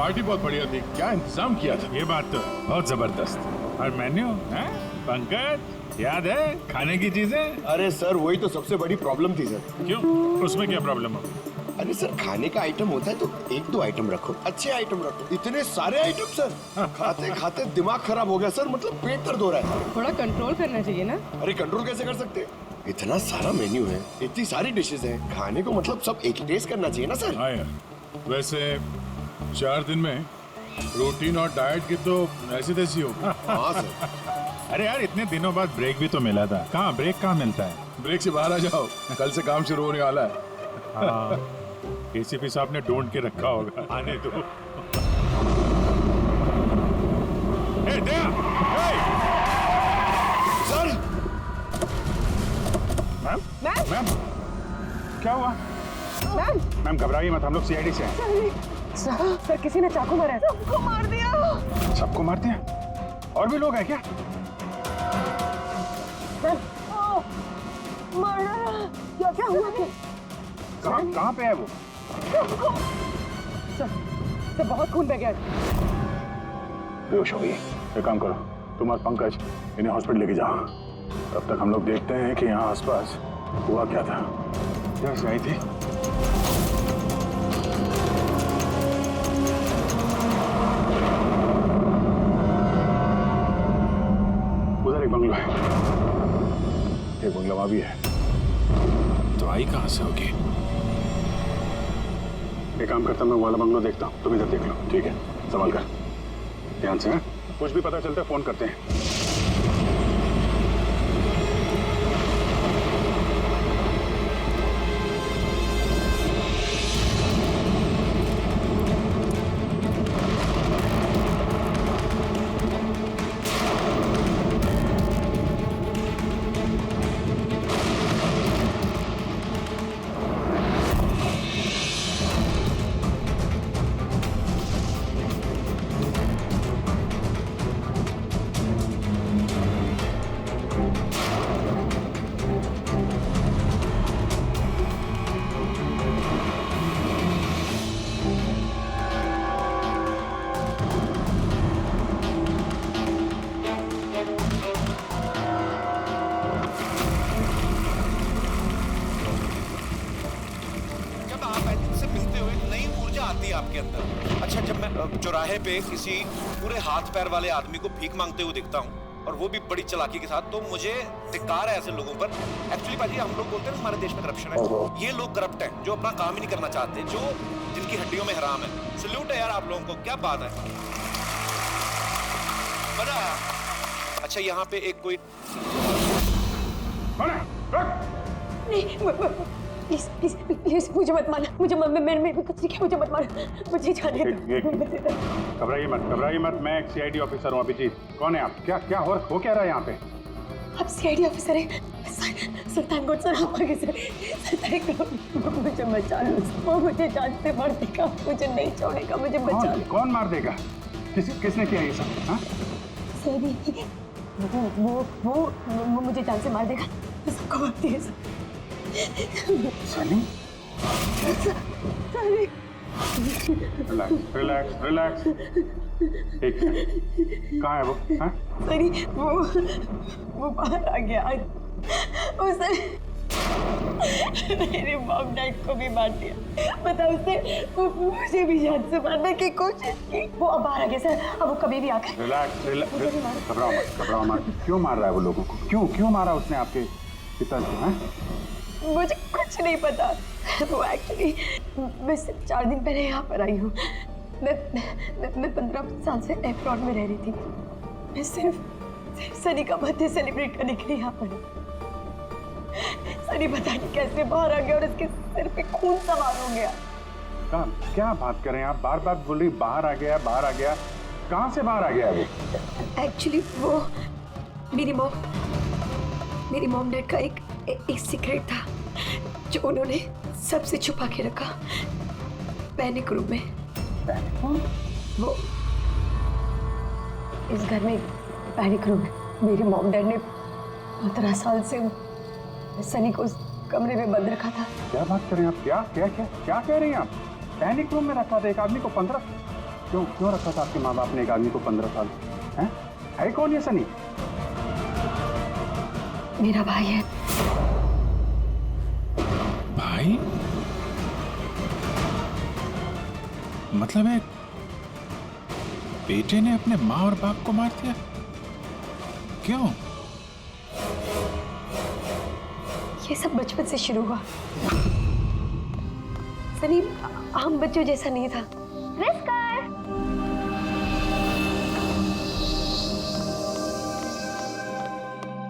Party बहुत बढ़िया थी, क्या इंतजाम किया था। ये बात तो बहुत जबरदस्त। और मेन्यू है पंकज, याद है खाने की चीजें? अरे सर वही तो सबसे बड़ी प्रॉब्लम थी सर। क्यों, उसमें क्या प्रॉब्लम हो? अरे सर खाने का आइटम होता है तो एक दो आइटम रखो, अच्छे आइटम रखो, इतने सारे आइटम सर। खाते खाते दिमाग खराब हो गया सर, मतलब पेट दर्द हो रहा है। थोड़ा कंट्रोल करना चाहिए ना। अरे कंट्रोल कैसे कर सकते, इतना सारा मेन्यू है, इतनी सारी डिशेज हैं, खाने को मतलब सब एक ही टेस्ट करना चाहिए ना सर। हाँ यार, वैसे 4 दिन में रूटीन और डाइट की तो ऐसी तैसी हो। हाँ सर। अरे यार इतने दिनों बाद ब्रेक भी तो मिला था, कहाँ ब्रेक कहाँ मिलता है? ब्रेक से बाहर आ जाओ, कल से काम शुरू होने वाला है। हाँ, एसीपी साहब ने ढूंढ के रखा होगा, आने दो। ए, दया! ए! Sir ma'am? मैम? मैम? क्या हुआ? मैम? मैम घबराइए मत, हम लोग सीआईडी से हैं। सर किसी ने चाकू मारा है। सबको मार दिया। सबको मार दिया? और भी लोग हैं क्या? मैम, मारा। क्या हुआ? कहाँ पे है वो? सर बहुत खून बह गया। बेहोश हो गई। एक काम करो, तुम और पंकज इन्हें हॉस्पिटल लेके जाओ। तब तक हम लोग देखते हैं कि यहाँ आसपास हुआ क्या था। जैसे आई थी उधर एक बंगला है, एक बंगला वहां भी है। तो आई कहाँ से होगी? एक काम करता, मैं वो वाला बंगलो देखता हूँ, तुम इधर देख लो, ठीक है? संभाल कर, ध्यान से। कुछ भी पता चलता है फोन करते हैं। आपके अंदर। अच्छा, जब मैं चौराहे पे किसी पूरे हाथ पैर वाले आदमी को भीख मांगते हुए दिखता हूँ और वो भी बड़ी चालाकी के साथ, तो मुझे धिक्कार है ऐसे लोगों पर। एक्चुअली पाजी, हम लोग बोलते हैं हमारे देश में करप्शन है, ये लोग करप्ट हैं जो अपना काम ही नहीं करना चाहते, जो जिनकी हड्डियों में हराम है। सल्यूट है यार आप लोगों को, क्या बात है, मजा आया। अच्छा, यहाँ पे एक कोई प्लीज प्लीज प्लीज मुझे मत मारना, मुझे मैंने कुछ नहीं किया, मुझे मत मारना, मुझे जाने दो। घबराइए मत, मैं एक सीआईडी ऑफिसर हूँ। अभिजीत, कौन है आप? क्या हो क्या रहा है यहाँ पे? आप सीआईडी ऑफिसर हैं? सुल्तानकोट सर, आप आगे से मुझे बचा लो, वो मुझे जान से मार देगा, मुझे नहीं छोड़ेगा, मुझे बचा लो। कौन मार देगा? किसने किया ये सब? हाँ? वो मुझे जान से मार देगा, सबको मारती है सनी? रिलैक्स। ठीक है, कहाँ है वो? हाँ? सनी, वो बाहर आ गया, उसने मेरे मॉम डैड को भी मार दिया, पता उसने मुझे भी जान से मारने की कोशिश की। वो अब बाहर आ गया सर, अब वो कभी भी आकर। रिलैक्स, घबराओ मत। क्यों मार रहा है वो लोगों को? क्यों मारा उसने आपके पिताजी को? मुझे कुछ नहीं पता। वो एक्चुअली मैं सिर्फ 4 दिन पहले यहाँ पर आई हूँ। मैं 15 साल से एयरपोर्ट में रह रही थी। मैं सिर्फ सनी का बर्थडे सेलिब्रेट करने के लिए यहाँ पर हूँ। सनी पता नहीं कैसे बाहर आ गया और इसके सिर पे खून सवार हो गया। क्या बात कर रहे हैं आप? बार बोल रही बाहर आ गया। कहाँ से बाहर आ गया वो? एक्चुअली वो मेरी मॉम डैड का एक सीक्रेट था जो उन्होंने सबसे छुपा के रखा, पैनिक रूम में। वो इस घर में पैनिक रूम है। मेरे मॉम डैड ने 15 साल से सनी को उस कमरे में बंद रखा था। क्या बात कर रहे हैं आप? क्या कह रही हैं आप? पैनिक रूम में रखा था एक आदमी को 15? क्यों क्यों रखा था आपके माँ बाप ने एक आदमी को 15 साल? है कौन ये सनी? मेरा भाई है। भाई? मतलब है बेटे ने अपने माँ और बाप को मार दिया? क्यों? ये सब बचपन से शुरू हुआ। सनी आम बच्चों जैसा नहीं था। विस्कर!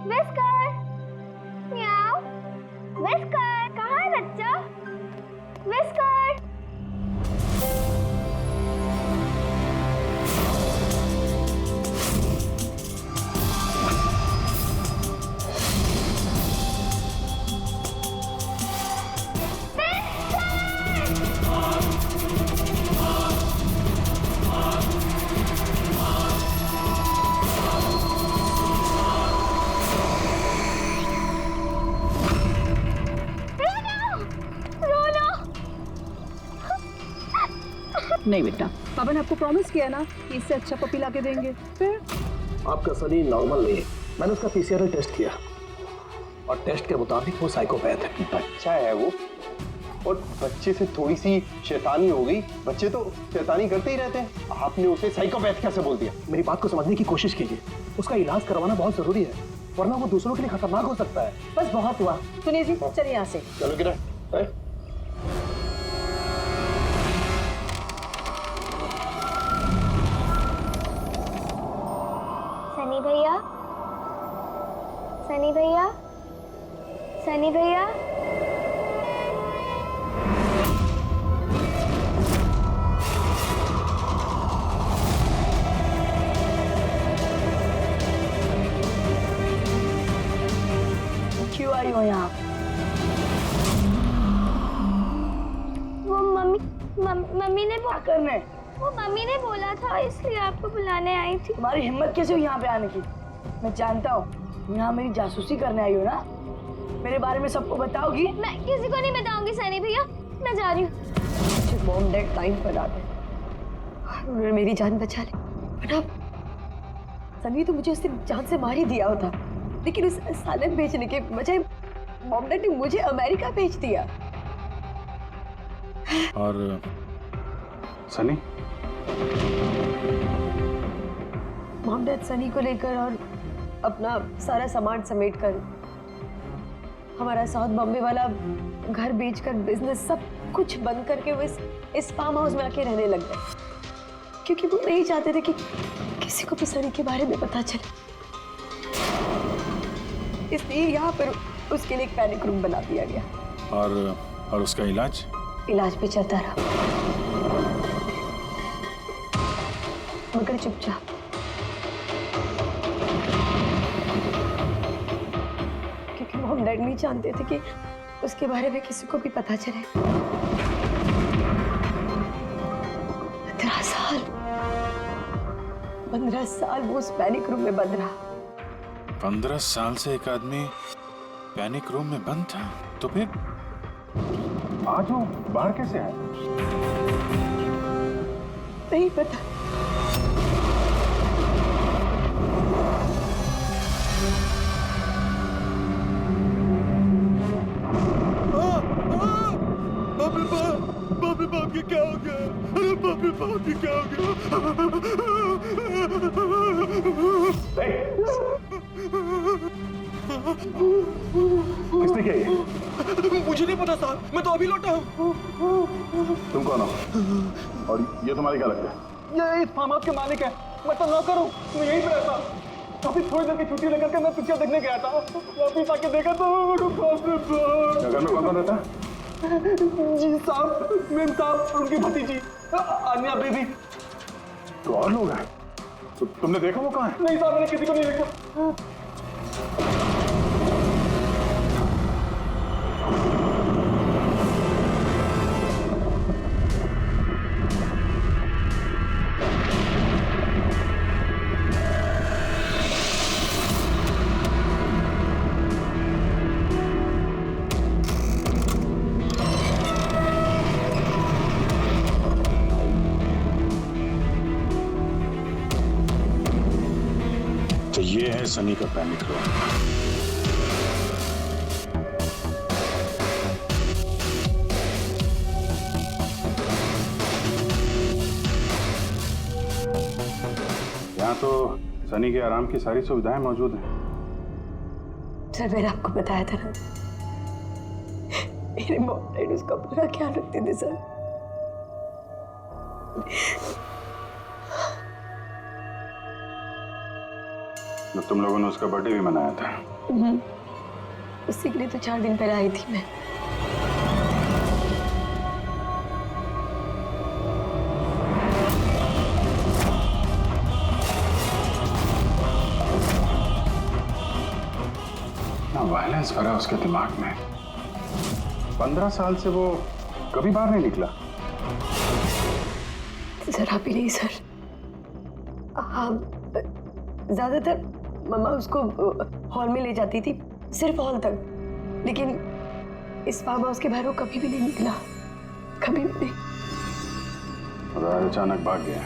विस्कर! म्याऊ! विस्कर! कहाँ है बच्चा? विस्कर! नहीं बेटा, पापा ने आपको प्रॉमिस किया ना कि इससे अच्छा पपी ला के देंगे। फिर आपका सनी नॉर्मल नहीं है। मैंने उसका पीसीआर टेस्ट किया और टेस्ट के मुताबिक वो साइकोपैथ है। बच्चा है वो, और बच्चे से थोड़ी सी शैतानी हो गई। बच्चे तो शैतानी करते ही रहते हैं, आपने उसे साइकोपैथ कैसे बोल दिया? मेरी बात को समझने की कोशिश कीजिए। उसका इलाज करवाना बहुत जरूरी है, वरना वो दूसरों के लिए खतरनाक हो सकता है। बस बहुत हुआ। सुनिए जी, चलिए यहाँ से। चलो किरण। सनी भैया, सनी भैया, सनी भैया। क्यों आई हो यहाँ? वो मम्मी ने क्या करने? वो मम्मी ने बोला था, इसलिए आपको बुलाने आई थी। तुम्हारी हिम्मत कैसे हुई यहाँ पे आने की? मैं जानता हूँ यहाँ मेरी जासूसी करने आई हो ना। मेरे बारे में सबको बताओगी? मैं किसी को नहीं बताऊंगी सनी भैया, मैं जा रही हूँ। मॉम डैड टाइम पर आ गए और उन्होंने मेरी जान बचा ली। बट अब सनी तो मुझे उसने जान से मार ही दिया होता, लेकिन उस सालन भेजने के बजाय मॉम डैड ने मुझे अमेरिका भेज दिया। और सनी? मॉम डैड सनी को लेकर और अपना सारा सामान समेट कर हमारा साउथ बॉम्बे वाला घर बेचकर बिजनेस सब कुछ बंद करके वो इस फार्म हाउस में आके रहने लग गए, क्योंकि वो नहीं चाहते थे कि किसी को भी सनी के बारे में पता चले। इसलिए यहाँ पर उसके लिए एक पैनिक रूम बना दिया गया। और उसका इलाज भी चलता रहा, मगर चुपचाप। क्योंकि मॉम डैड नहीं जानते थे कि उसके बारे में किसी को भी पता चले। 15 साल वो उस पैनिक रूम में बंद रहा। 15 साल से एक आदमी पैनिक रूम में बंद था, तो फिर आज वो बाहर कैसे आए? नहीं पता। बापी बाप के क्या हो गया? अरे बापी बाप के क्या हो किसने किया ये? मुझे नहीं पता साहब, मैं तो अभी लौटा हूँ। तुम कौन हो? और ये तुम्हारे क्या लगता है? ये इस फार्म हाउस के मालिक है, मैं तो नौकर हूँ, मैं यहीं पे रहता। काफी थोड़ी देर की छुट्टी लेकर के मैं पिक्चर देखने गया था, वापिस आके देखा तो घर में कौन रहता है? जी साहब, मेम साहब, उनकी भतीजी आन्या बेबी। तो और लोग हैं? तो तुमने देखा वो कहाँ है? नहीं साहब, मैंने किसी को नहीं देखा। है सनी का पैनिक रूम। यहाँ तो सनी के आराम की सारी सुविधाएं मौजूद हैं। सर मैंने आपको बताया था ना, मेरे मॉम डैडी उसका पूरा ख्याल रखते थे सर। तो तुम लोगों ने उसका बर्थडे भी मनाया था। उसी के लिए तो 4 दिन पहले आई थी मैं। ना वायलेंस भरा उसके दिमाग में। 15 साल से वो कभी बाहर नहीं निकला। जरा भी नहीं सर। हाँ, ज्यादातर मम्मा उसको हॉल में ले जाती थी, सिर्फ हॉल तक। लेकिन इस फार्म हाउस के बाहर वो कभी भी नहीं निकला, कभी भी नहीं। और अचानक भाग गया।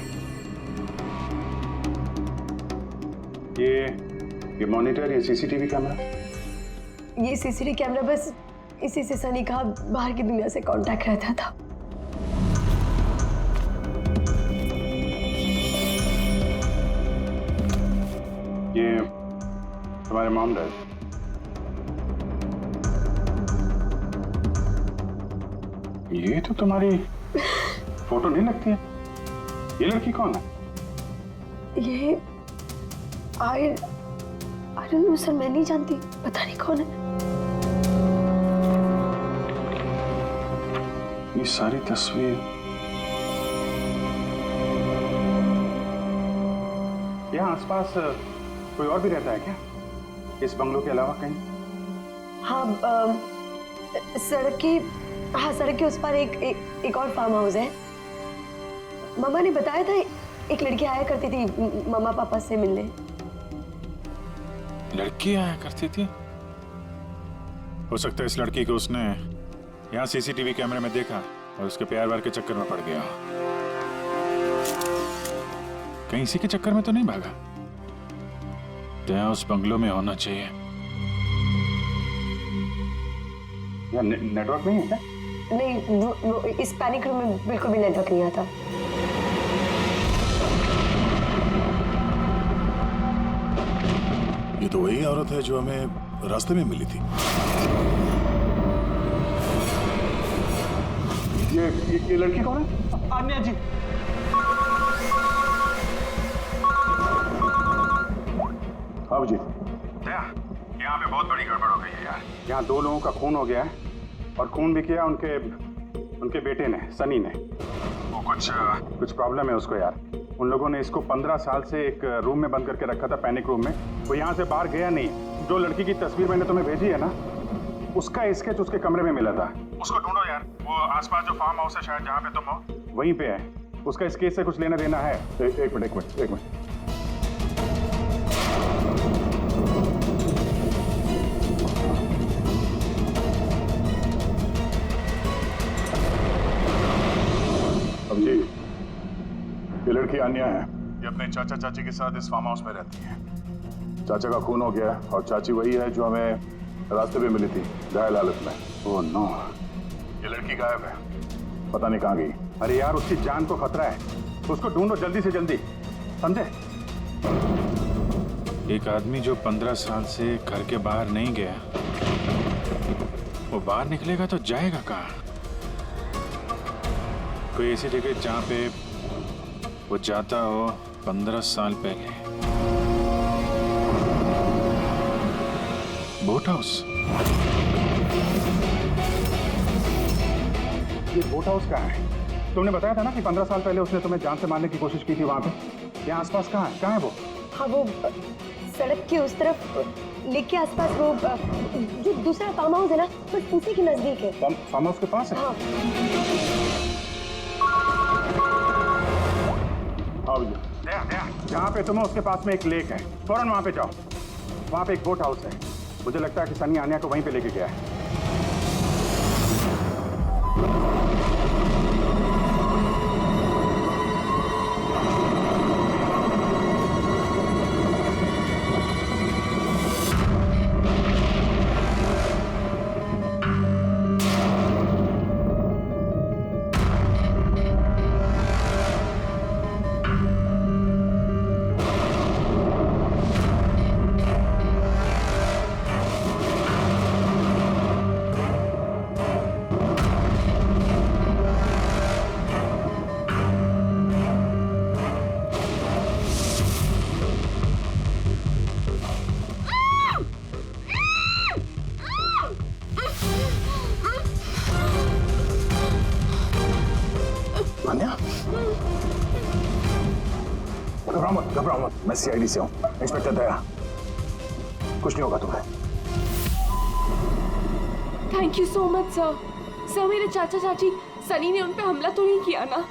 ये मॉनिटर, ये सीसीटीवी कैमरा, ये सीसीटीवी कैमरा बस इसी से सनी का बाहर की दुनिया से कांटेक्ट रहता था। ये तुम्हारे मॉम डैड। ये तो तुम्हारी फोटो नहीं लगती है। ये लड़की कौन है? ये आई डोंट नो सर, मैं नहीं जानती, पता नहीं कौन है। ये सारी तस्वीर, यहाँ आसपास कोई और भी रहता है क्या, इस बंगलों के अलावा कहीं? हाँ, सड़क के उस पर एक और फार्म हाउस है। मम्मा ने बताया था एक लड़की आया करती थी मम्मा पापा से मिलने। लड़की आया करती थी? हो सकता है इस लड़की को उसने यहाँ सीसीटीवी कैमरे में देखा और उसके प्यार वार के चक्कर में पड़ गया। कहीं इसी के चक्कर में तो नहीं भागा? तो यहाँ उस बंगलो में होना चाहिए। यहाँ नेटवर्क नहीं है क्या? नहीं, वो इस पैनिक रूम में बिल्कुल भी नेटवर्क नहीं आता। ये तो वही औरत है जो हमें रास्ते में मिली थी। ये लड़की कौन है? आन्या जी। हाँ जी। यहाँ पे बहुत बड़ी गड़बड़ हो गई है यार। यहाँ 2 लोगों का खून हो गया है और खून भी किया उनके बेटे ने, सनी ने। वो कुछ प्रॉब्लम है उसको यार। उन लोगों ने इसको 15 साल से एक रूम में बंद करके रखा था, पैनिक रूम में। वो यहाँ से बाहर गया नहीं। जो लड़की की तस्वीर मैंने तुम्हें भेजी है ना, उसका स्केच उसके कमरे में मिला था। उसको ढूंढो यार। वो आसपास जो फार्म हाउस है शायद जहाँ पे तुम हो, वहीं पे है। उसका स्केच से कुछ लेना देना है। एक मिनट। अब जी, ये लड़की आन्या है। ये अपने चाचा चाची के साथ इस फार्म हाउस में रहती है। चाचा का खून हो गया और चाची वही है जो हमें रास्ते पे मिली थी, घायल हालत में। ओह नो, ये लड़की गायब है, पता नहीं कहाँ गई। अरे यार, उसकी जान को खतरा है, उसको ढूंढो जल्दी से जल्दी, समझे? एक आदमी जो 15 साल से घर के बाहर नहीं गया, वो बाहर निकलेगा तो जाएगा कहाँ? कोई ऐसी जगह जहाँ पे वो जाता हो 15 साल पहले। Boat house. ये बोट हाउस कहाँ है? तुमने बताया था ना कि 15 साल पहले उसने तुम्हें जान से मारने की कोशिश की थी वहां पे। यहाँ आसपास कहाँ है वो? हाँ, वो सड़क के उस तरफ लेक के आसपास, वो जो दूसरा फार्म हाउस है ना, बस उसी के नजदीक है। फार्म हाउस के पास है? हाँ। हाँ भैया, जहाँ पे तुम हो उसके पास में एक लेक है, फौरन वहाँ पे जाओ। वहाँ पे एक बोट हाउस है। मुझे लगता है कि सनी आन्या को वहीं पे लेके गया है। घबराओ मत, मैं सीआईडी से हूँ, इंस्पेक्टर दया। कुछ नहीं होगा तुम्हें। Thank you so much sir. Sir मेरे चाचा चाची सनी ने उन पे हमला तो नहीं किया ना?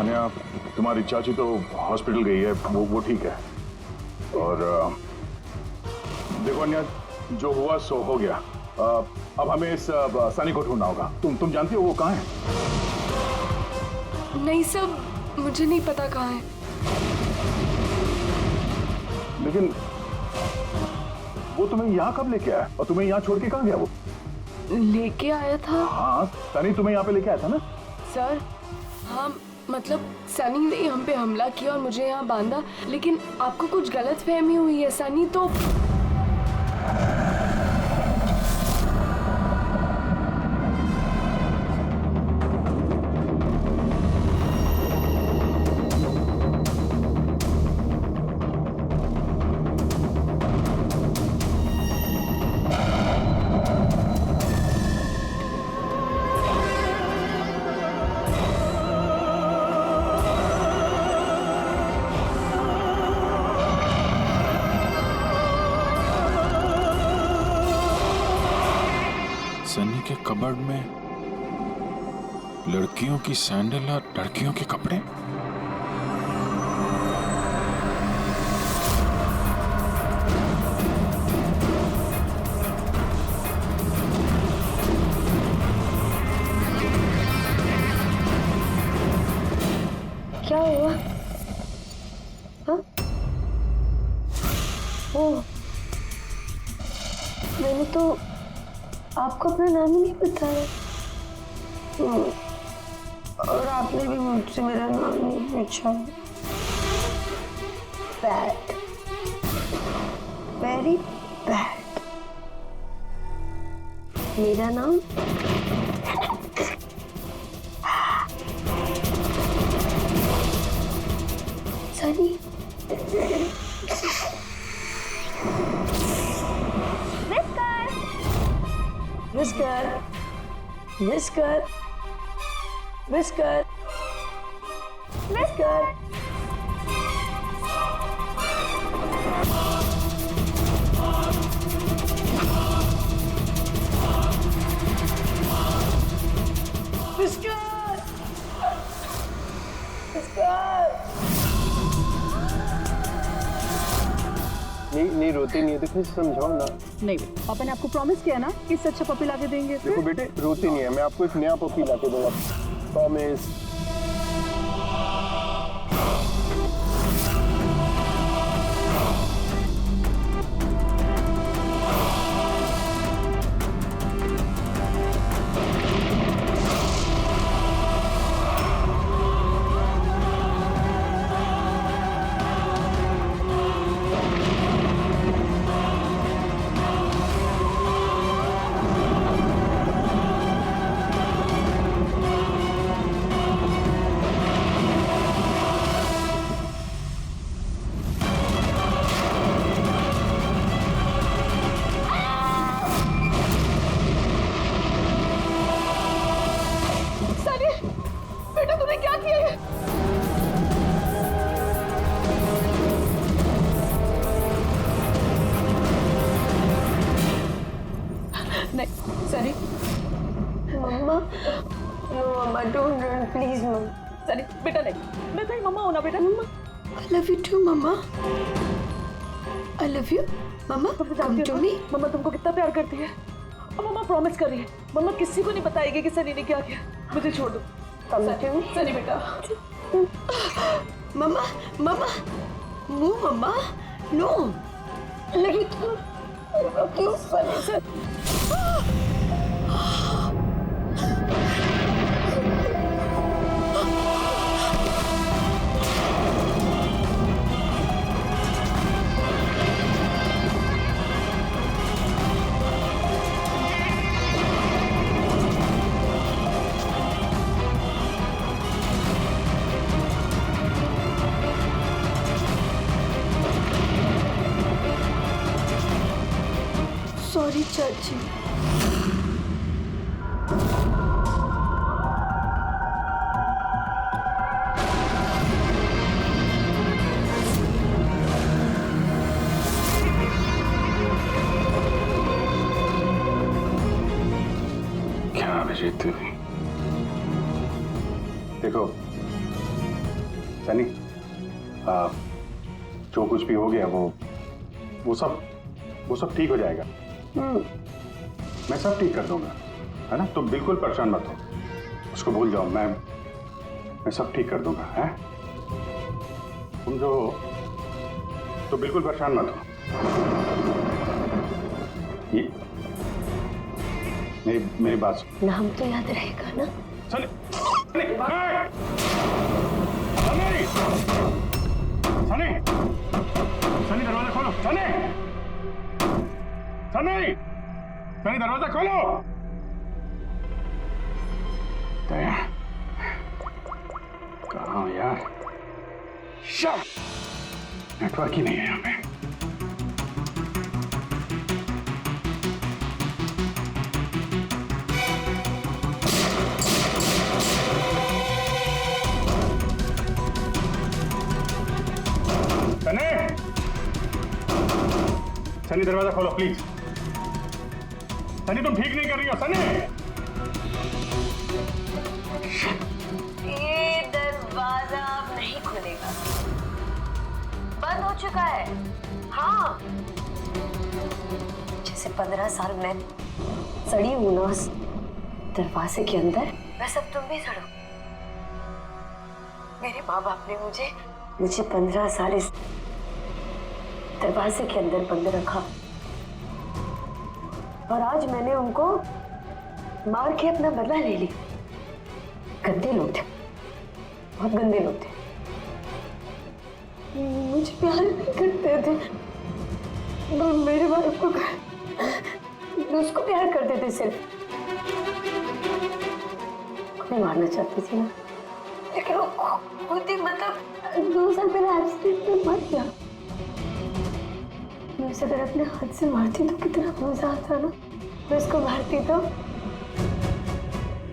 अनया, तुम्हारी चाची तो हॉस्पिटल गई है, वो ठीक है। और देखो अनया, जो हुआ सो हो गया। अब हमें इस सनी को ढूंढना होगा। तुम जानती हो वो कहाँ है? नहीं सर, मुझे नहीं पता कहाँ है। लेकिन वो तुम्हें यहाँ कब लेके आया और तुम्हें यहाँ छोड़ के कहाँ गया वो? लेके आया था। हाँ, सनी तुम्हें यहाँ पे लेके आया था ना? सर हाँ, मतलब सनी ने हम पे हमला किया और मुझे यहाँ बांधा, लेकिन आपको कुछ गलत फहमी हुई है। सनी तो सनी के कबर्ड में लड़कियों की सैंडल और लड़कियों के कपड़े। क्या हुआ? हाँ? ओह, मैंने तो आपको अपना नाम ही नहीं बताया। और आपने भी मुझसे मेरा नाम नहीं पूछा। Bad, very bad. मेरा नाम Sunny. Whisker, whisker, whisker, whisker. Whisker, whisker. नहीं रोते नहीं है तो फिर समझाओ ना। नहीं बेटा, पापा ने आपको प्रॉमिस किया ना कि इससे अच्छा पपी लाके देंगे। देखो बेटे, रोते नहीं है, मैं आपको एक नया पपी लाके दूंगा, प्रॉमिस। नहीं Sunny. Mamma, no mamma, don't run please mamma. Sunny बेटा नहीं, मैं तेरी मम्मा हूं ना बेटा। Mamma I love you too mamma. I love you mamma, come to me. Mamma तुमको कितना प्यार करती है और मम्मा प्रॉमिस कर रही है मम्मा किसी को नहीं बताएगी कि सनी ने क्या किया। मुझे छोड़ दो। कम टू मी सनी बेटा। मम्मा, मम्मा, नो मम्मा, नो। लेकिन क्यों सनी से? सॉरी चाची। अभिजीत, देखो सनी, जो कुछ भी हो गया वो सब ठीक हो जाएगा। मैं सब ठीक कर दूंगा, है ना? तुम बिल्कुल परेशान मत हो, उसको भूल जाओ। मैं सब ठीक कर दूंगा, है? तुम जो हो तो बिल्कुल परेशान मत हो। ये मेरी बात सुन। नाम तो याद रहेगा ना? सनी, सनी, सनी, सनी, सनी दरवाजा खोलो। सनी, सनी, सनी दरवाजा खोलो। दया, कहाँ यार? नेटवर्क ही नहीं है यहाँ पे। सनी दरवाजा खोलो प्लीज। सनी तुम ठीक नहीं कर रही हो। सनी, ये दरवाजा अब नहीं खुलेगा, बंद हो चुका है। हाँ, जैसे 15 साल में सड़ी हूं ना उस दरवाजे के अंदर, वैसे अब तुम भी सड़ो। मेरे माँ बाप ने मुझे 15 साल इस दरवाजे के अंदर बंद रखा, और आज मैंने उनको मार के अपना बदला ले ली। गंदे लोग थे, बहुत गंदे लोग थे। मुझे प्यार नहीं करते थे, वो मेरे बाप को उसको प्यार करते थे सिर्फ। मैं मारना चाहती थी ना, लेकिन वो खुद ही मतलब 2 साल पहले एक्सीडेंट में मर गया। मैं उसे अगर अपने हाथ से मारती तो कितना मजा आता ना। मैं उसको मारती तो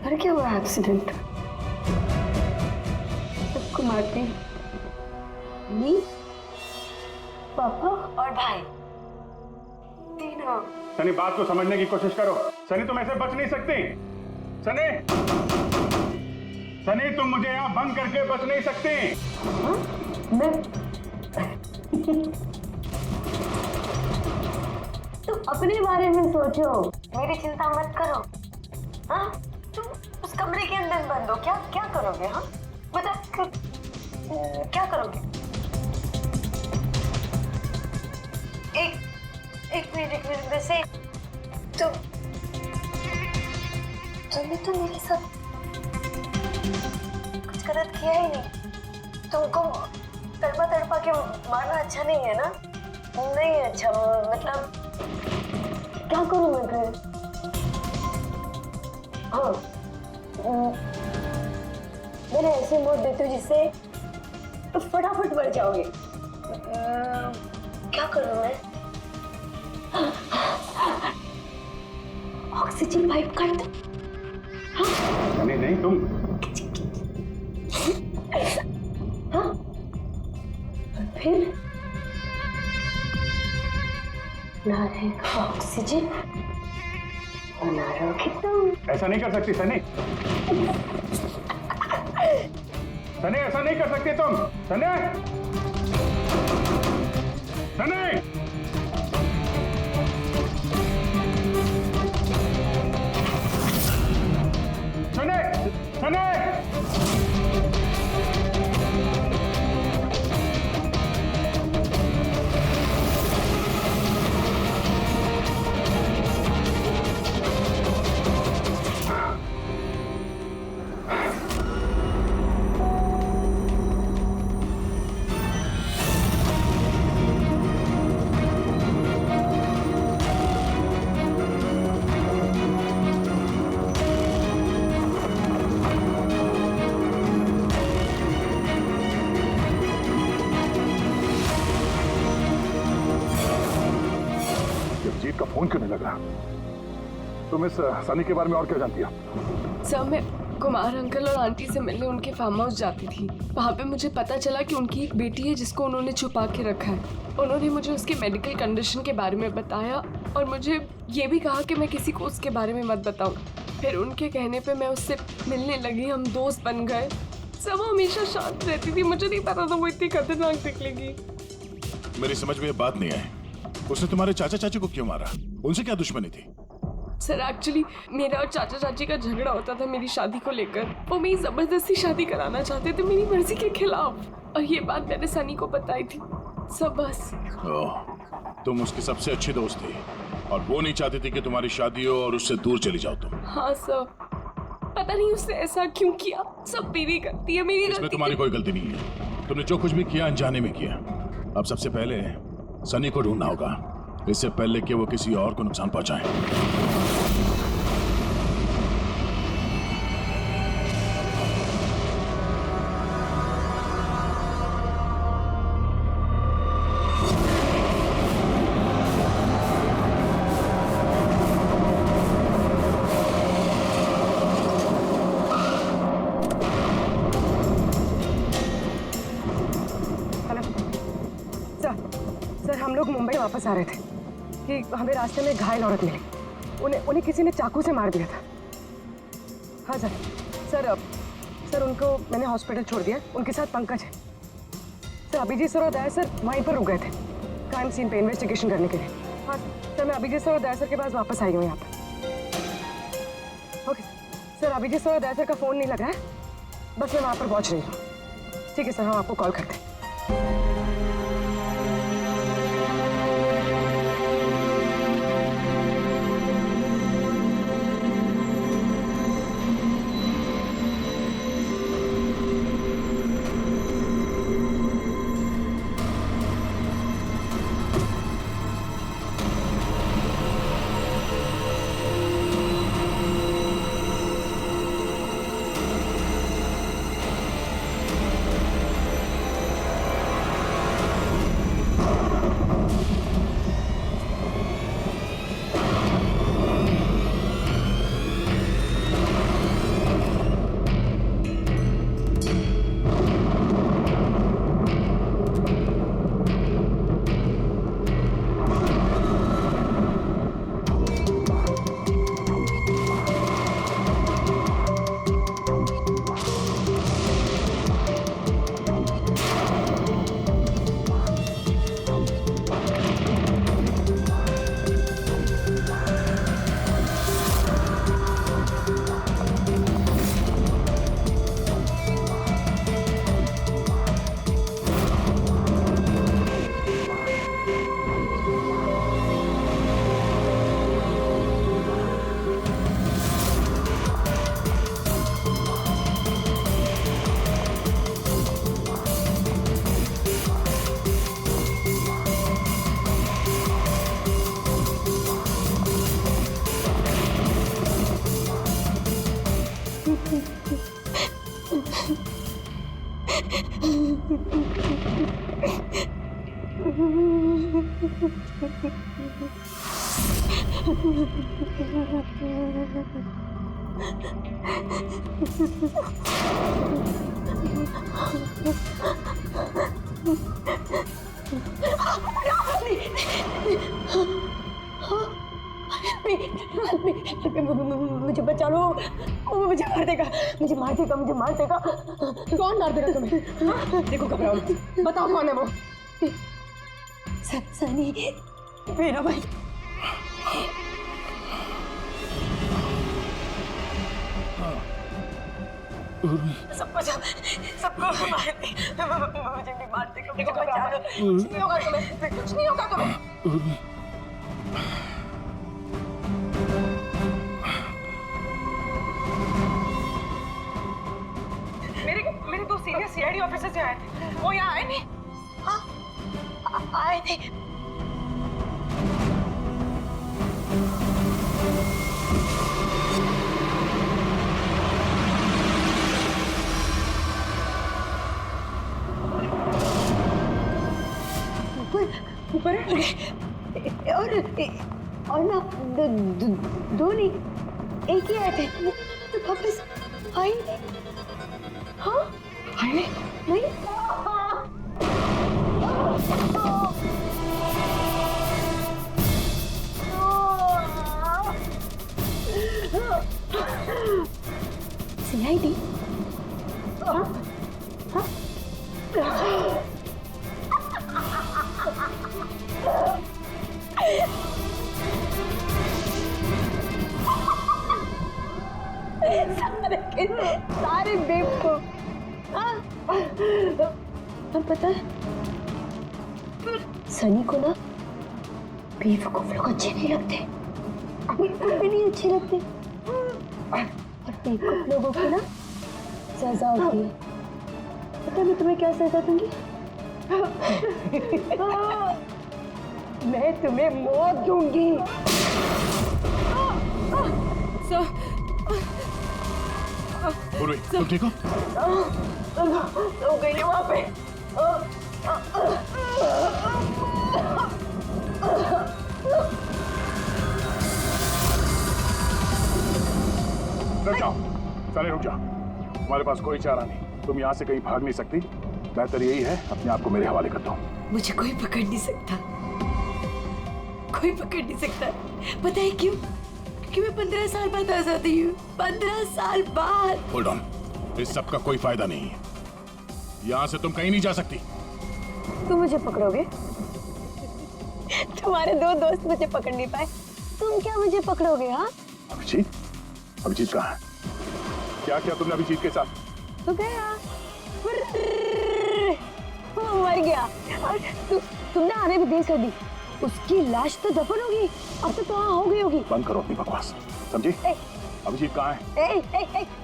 मर क्या हुआ एक्सीडेंट। सबको मारती, मम्मी, पापा और भाई, तीनों। सनी बात को समझने की कोशिश करो। सनी तुम ऐसे बच नहीं सकती। सनी, सनी तुम मुझे यहाँ बंद करके बच नहीं सकती। हाँ? मैं तुम अपने बारे में सोचो, मेरी चिंता मत करो। हाँ, तुम उस कमरे के अंदर बंद हो, क्या करोगे? हाँ बता, क्या करोगे? एक मिनट वैसे तुमने तो मेरे साथ कुछ गलत किया ही नहीं। तुमको तड़पा के मारना अच्छा नहीं है ना? नहीं अच्छा, मतलब क्या करूं मैं फिर? हाँ, मैंने ऐसे मौत देती हूँ जिससे तो फटाफट मर जाओगे। क्या करूं मैं? ऑक्सीजन पाइप काट दो। हाँ? नहीं तुम। हाँ? और फिर ना रहेगा ऑक्सीजन और ना रहोगे तुम। ऐसा नहीं कर सकती सनी। सनी ऐसा नहीं कर सकती तुम। सनी, सनी, सनी, सनी। जीत का फोन क्यों नहीं लग रहा? तुम इस सनी के बारे में और क्या जानती हो? सर, मैं कुमार अंकल और आंटी से मिलने उनके फार्म हाउस जाती थी। वहाँ पे मुझे पता चला कि उनकी एक बेटी है जिसको उन्होंने छुपा के रखा है। उन्होंने मुझे उसकी मेडिकल कंडीशन के बारे में बताया और मुझे ये भी कहा कि मैं किसी को उसके बारे में मत बताऊं। फिर उनके कहने पे मैं उससे मिलने लगी, हम दोस्त बन गए। सब हमेशा शांत रहती थी, मुझे नहीं पता था वो इतनी खतरनाक निकलेगी। मेरी समझ में ये बात नहीं आई, उसने तुम्हारे चाचा चाची को क्यों मारा? उनसे क्या दुश्मनी थी? सर एक्चुअली मेरा और चाचा चाची का झगड़ा होता था मेरी शादी को लेकर। वो मेरी जबरदस्ती शादी कराना चाहते थे मेरी मर्जी के खिलाफ, और ये बात मैंने सनी को बताई थी। सब बस। तुम उसकी सबसे अच्छी दोस्त थी और वो नहीं चाहती थी कि तुम्हारी शादी हो और उससे दूर चली जाओ तुम। हाँ सर, पता नहीं उसने ऐसा क्यों किया। सब मेरी गलती है, मेरी इसमें गलती। तुम्हारी कोई गलती नहीं है, तुमने जो कुछ भी किया अनजाने में किया। अब सबसे पहले सनी को ढूंढना होगा, इससे पहले कि वो किसी और को नुकसान पहुंचाए। हम लोग मुंबई वापस आ रहे थे कि हमें रास्ते में एक घायल औरत मिली। उन्हें किसी ने चाकू से मार दिया था। हाँ सर। सर उनको मैंने हॉस्पिटल छोड़ दिया, उनके साथ पंकज है। सर अभिजीत सर और दया सर वहीं पर रुक गए थे क्राइम सीन पे इन्वेस्टिगेशन करने के लिए। हाँ सर, मैं अभिजीत सर और दया सर के पास वापस आई हूँ यहाँ पर। ओके सर, अभिजीत सर और दया सर का फ़ोन नहीं लगा है, बस मैं वहाँ पर पहुँच रही हूँ। ठीक है सर, हम आपको कॉल करते हैं। मुझे बचा लो, वो मुझे मार देगा, मुझे मार देगा, मुझे मार देगा। कौन मार देगा तुम्हें? देखो घबराओ, बताओ कौन है वो? सनी, मेरा भाई। सबको मार दे, मुझे भी मार देगा, मुझे बचा लो। कुछ नहीं होगा तुम्हें, कुछ नहीं होगा तुम्हें। मेरे दो सीनियर सीआईडी ऑफिसर्स आए थे, वो यहाँ आए नहीं? हाँ आए थे। ऊपर और ना दो नहीं, एक ही आए थे, तो वापस आए नहीं। हाँ आए नहीं। बधाई दी? हाँ? हाँ? सारे बेवकूफ। हाँ? और पता है सनी को ना बेवकूफ लोग अच्छे नहीं लगते, बिल्कुल भी नहीं अच्छे लगते। और बेवकूफ लोगों की ना सजा होती है। पता है मैं तुम्हें क्या सजा दूंगी? मैं तुम्हें मौत दूंगी। पूर्वी, तुम ठीक हो? तो गई वहां पे। रुक जाओ, सारे रुक जाओ। हमारे पास कोई चारा नहीं, तुम यहाँ से कहीं भाग नहीं सकती। बेहतर यही है अपने आप को मेरे हवाले कर दो। मुझे कोई पकड़ नहीं सकता, कोई पकड़ नहीं सकता। पता है क्यों? क्योंकि मैं 15 साल बाद आजाद हुई हूँ। 15 साल बाद। होल्ड ऑन, इस सब का कोई फायदा नहीं है। यहाँ से तुम कहीं नहीं जा सकती। तुम मुझे पकड़ोगे? तुम्हारे 2 दोस्त मुझे पकड़ नहीं पाए, तुम क्या मुझे पकड़ोगे? हाँ? अभिजीत, अभिजीत कहाँ है? क्या किया तुमने अभिजीत के साथ? तो गया, वो मर गया और तुमने आने भी देर कर दी। उसकी लाश तो दफन होगी, अब तो वहाँ हो गई होगी। बंद करो अपनी बकवास, समझी? अभिजीत कहाँ है?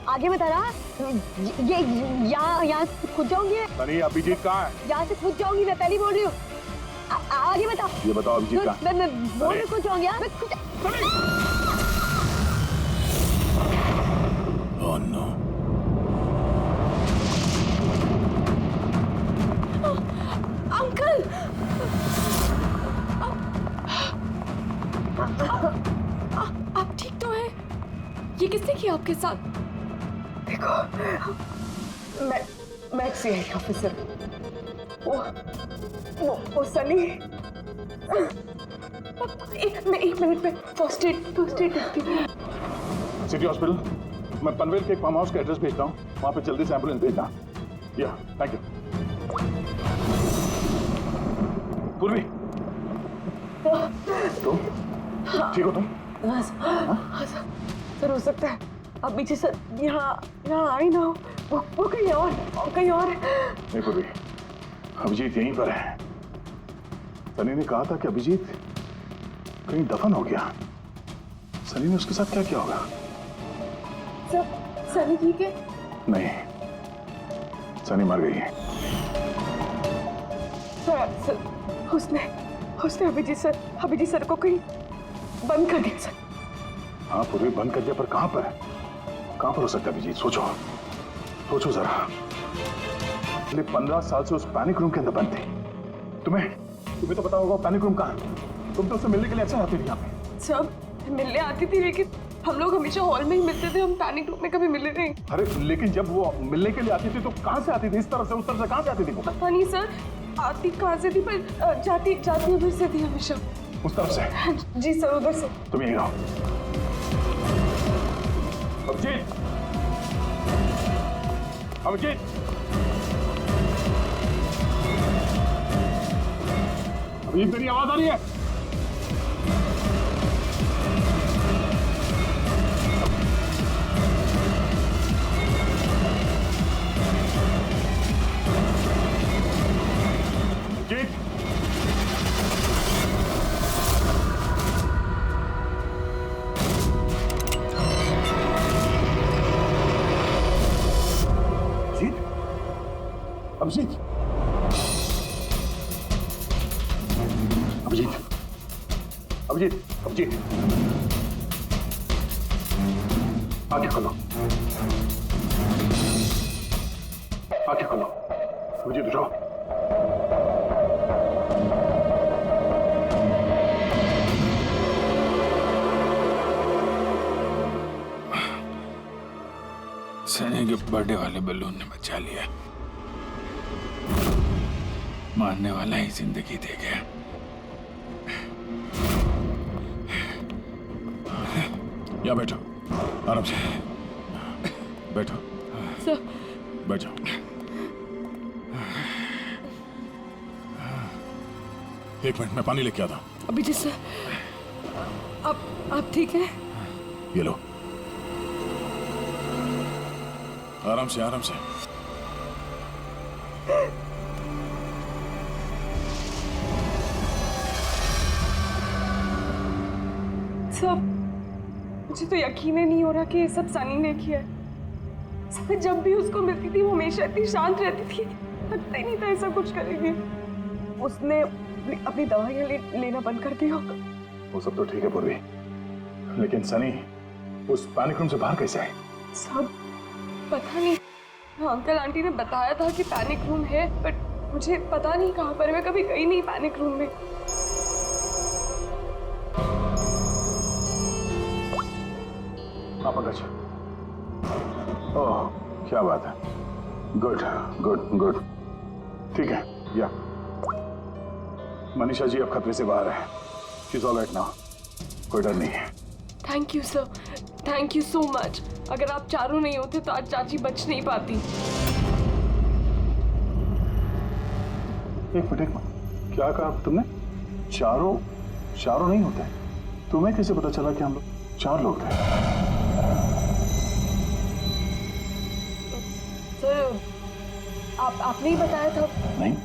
आगे बता रहा। ये यहाँ से खुद जाऊंगी। सनी, अभिजीत कहाँ है? यहाँ से खुद जाऊंगी, मैं पहली बोल रही हूँ। आगे बता। ये बताओ अभिजीत कहाँ है? मैं बोल रही खुद जाऊंगी। Oh no. अंकल, आप ठीक तो हैं? ये किसने किया आपके साथ? देखो, मैं सीआईडी ऑफिसर। वो सनी। एक मिनट में फर्स्ट एड करती हूँ। सिटी हॉस्पिटल, मैं पनवेल के एक फार्म हाउस का एड्रेस भेजता हूँ, वहाँ पे जल्दी से एम्बुलेंस भेजना। या, थैंक यू। पूर्वी, तुम ठीक हो? तुम सर हो सकता है अब पीछे सर यहाँ आई ना हो, वो कहीं और। नहीं पूर्वी, अभिजीत यहीं पर है। सनी ने कहा था कि अभिजीत कहीं दफन हो गया। सनी ने उसके साथ क्या किया होगा? सनी ठीक है? नहीं, सनी मर गई है। सर उसने अभिजीत सर को कहीं बंद कर दिया सर। हाँ पूरी बंद कर दिया, पर कहाँ पर हो सकता है अभिजीत? सोचो जरा। पिछले 15 साल से उस पैनिक रूम के अंदर बंद थी। तुम्हें तो पता होगा पैनिक रूम कहाँ है। तुम तो उससे मिलने के लिए अक्सर आती थी यहाँ पे। सब मिलने आती थी, लेकिन हम लोग हमेशा हॉल में ही मिलते थे, हम पैनिक रूम में कभी मिले नहीं। अरे लेकिन जब वो मिलने के लिए आती थी तो कहाँ से आती थी? इस तरफ से, उस तरफ से कहाँ से आती थी? पता नहीं सर, आती कहाँ से थी, पर जाती उधर से थी हमेशा। उस तरफ से? जी सर, उधर से। तुम यहीं रहो। अभिजीत, अभिजीत मेरी आवाज आ रही है? अभिजीत, अभिजीत, अभिजीत, अभिजीत, आंखें खोलो, आंखें खोलो। अभिजीत उठो। सनी के बर्थडे वाले बलून ने बचा लिया, मारने वाला ही जिंदगी दे गया। यहाँ बैठो, आराम से बैठो। सर बैठ जाओ। एक मिनट, मैं पानी लेके आता हूँ। अभिजीत सर, आप ठीक है? ये लो, आराम से आराम से। सब मुझे तो यकीन ही नहीं हो रहा कि ये सब सनी ने किया है। सब जब भी उसको मिलती थी वो हमेशा इतनी शांत रहती थी, लगता ही नहीं था ऐसा कुछ करेगी। उसने अपनी दवाइयाँ लेना बंद कर दिया। वो सब तो ठीक है पूर्वी, लेकिन सनी उस पैनिक रूम से बाहर कैसे आए? सब पता नहीं। अंकल आंटी ने बताया था कि पैनिक रूम है, बट मुझे पता नहीं कहाँ पर। मैं कभी गई नहीं पैनिक रूम में। पंकज, ओह क्या बात है, गुड गुड गुड, ठीक है। या मनीषा जी अब खतरे से बाहर है, she is all right now, कोई डर नहीं है। Thank you sir, thank you so much. अगर आप चारों नहीं होते तो आज चाची बच नहीं पाती। एक मिनट, क्या कहा तुमने? चारों नहीं होते? तुम्हें कैसे पता चला कि हम लोग 4 लोग थे? सर आपने ही बताया था। नहीं,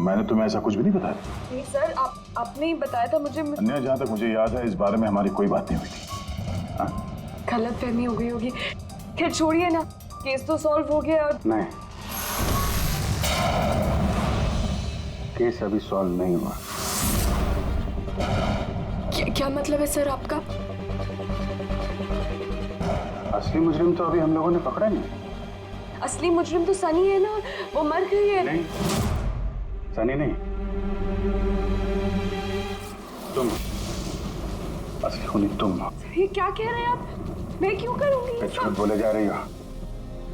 मैंने तुम्हें ऐसा कुछ भी नहीं बताया। नहीं सर, आपने ही बताया था मुझे। अन्य, जहाँ तक मुझे याद है इस बारे में हमारी कोई बात नहीं हुई थी। गलतफहमी हो गई होगी। खैर छोड़िए ना, केस तो सॉल्व हो गया। और नहीं, केस अभी सॉल्व नहीं हुआ। क्या मतलब है सर आपका? असली मुजरिम तो अभी हम लोगों ने पकड़ा नहीं। असली मुजरिम तो सनी है ना, वो मर गई है। नहीं, सनी नहीं, तुम असली खूनी तुम हो। ये क्या कह रहे हैं आप? मैं क्यों करूंगी? झूठ बोले जा रही हो।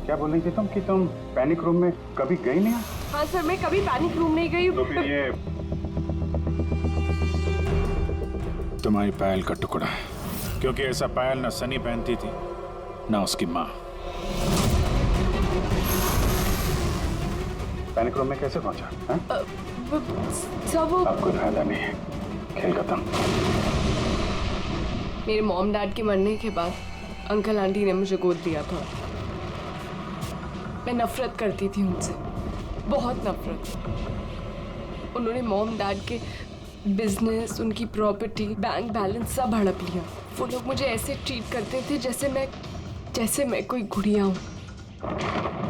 क्या बोल रही थी तुम कि तुम पैनिक रूम में कभी गई नहीं? हाँ सर, मैं कभी पैनिक रूम नहीं गई। तो फिर ये तुम्हारी पायल का टुकड़ा है, क्योंकि ऐसा पायल ना सनी पहनती थी ना उसकी माँ। पैनिक रूम में कैसे पहुंचा? सब अब कोई फायदा नहीं है, खेल खत्म। मेरे मॉम डैड के मरने के बाद अंकल आंटी ने मुझे गोद लिया था। मैं नफरत करती थी उनसे, बहुत नफरत। उन्होंने मॉम डैड के बिजनेस, उनकी प्रॉपर्टी, बैंक बैलेंस सब हड़प लिया। वो लोग मुझे ऐसे ट्रीट करते थे जैसे मैं कोई गुड़िया हूँ।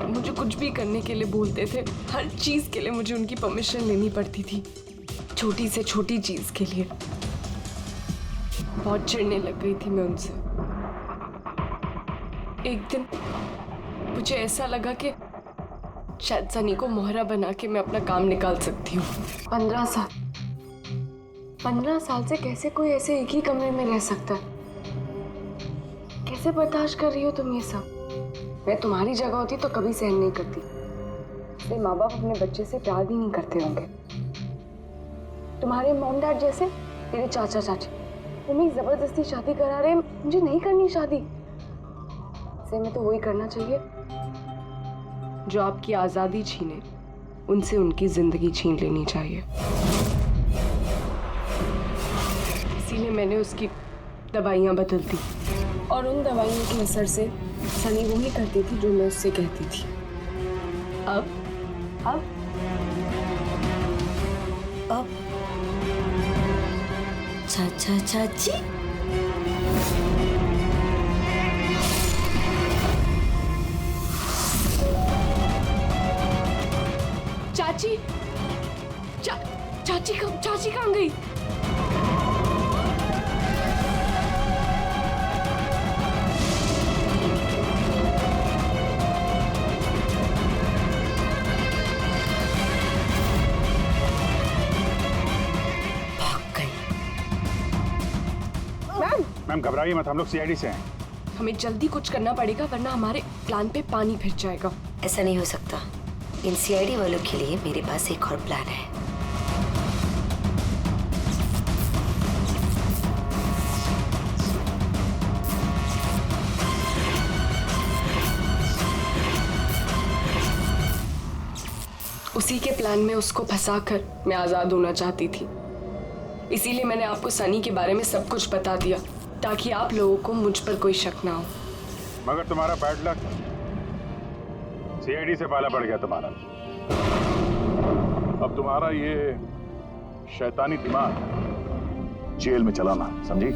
मुझे कुछ भी करने के लिए बोलते थे, हर चीज़ के लिए मुझे उनकी परमिशन लेनी पड़ती थी, छोटी से छोटी चीज़ के लिए। बहुत चिढ़ने लग गई थी मैं उनसे। एक दिन मुझे ऐसा लगा कि शायद सनी को मोहरा बना के मैं अपना काम निकाल सकती हूँ। 15 साल से कैसे कोई ऐसे एक ही कमरे में रह सकता है? कैसे बर्दाश्त कर रही हो तुम ये सब? मैं तुम्हारी जगह होती तो कभी सहन नहीं करती। इसलिए माँ बाप अपने बच्चे से प्यार भी नहीं करते होंगे। तुम्हारे मॉम डैड जैसे मेरे चाचा चाची, वो मेरी जबरदस्ती शादी करा रहे। मुझे नहीं करनी शादी। इसलिए मैं तो वही करना चाहिए जो आपकी आज़ादी छीने, उनसे उनकी जिंदगी छीन लेनी चाहिए। इसीलिए मैंने उसकी दवाइयाँ बदल दी, और उन दवाइयों के असर से सनी वही करती थी जो मैं उससे कहती थी। अब चाचा चाची, चाची चाची कहाँ गई? मैम घबराइए मत, हम लोग सीआईडी से हैं। हमें जल्दी कुछ करना पड़ेगा, वरना हमारे प्लान पे पानी फिर जाएगा। ऐसा नहीं हो सकता। इन सीआईडी वालों के लिए मेरे पास एक और प्लान है। उसी के प्लान में उसको फंसाकर मैं आजाद होना चाहती थी। इसीलिए मैंने आपको सनी के बारे में सब कुछ बता दिया ताकि आप लोगों को मुझ पर कोई शक ना हो। मगर तुम्हारा बैड लक, सीआईडी से पाला पड़ गया तुम्हारा। अब तुम्हारा ये शैतानी दिमाग जेल में चलाना, समझी?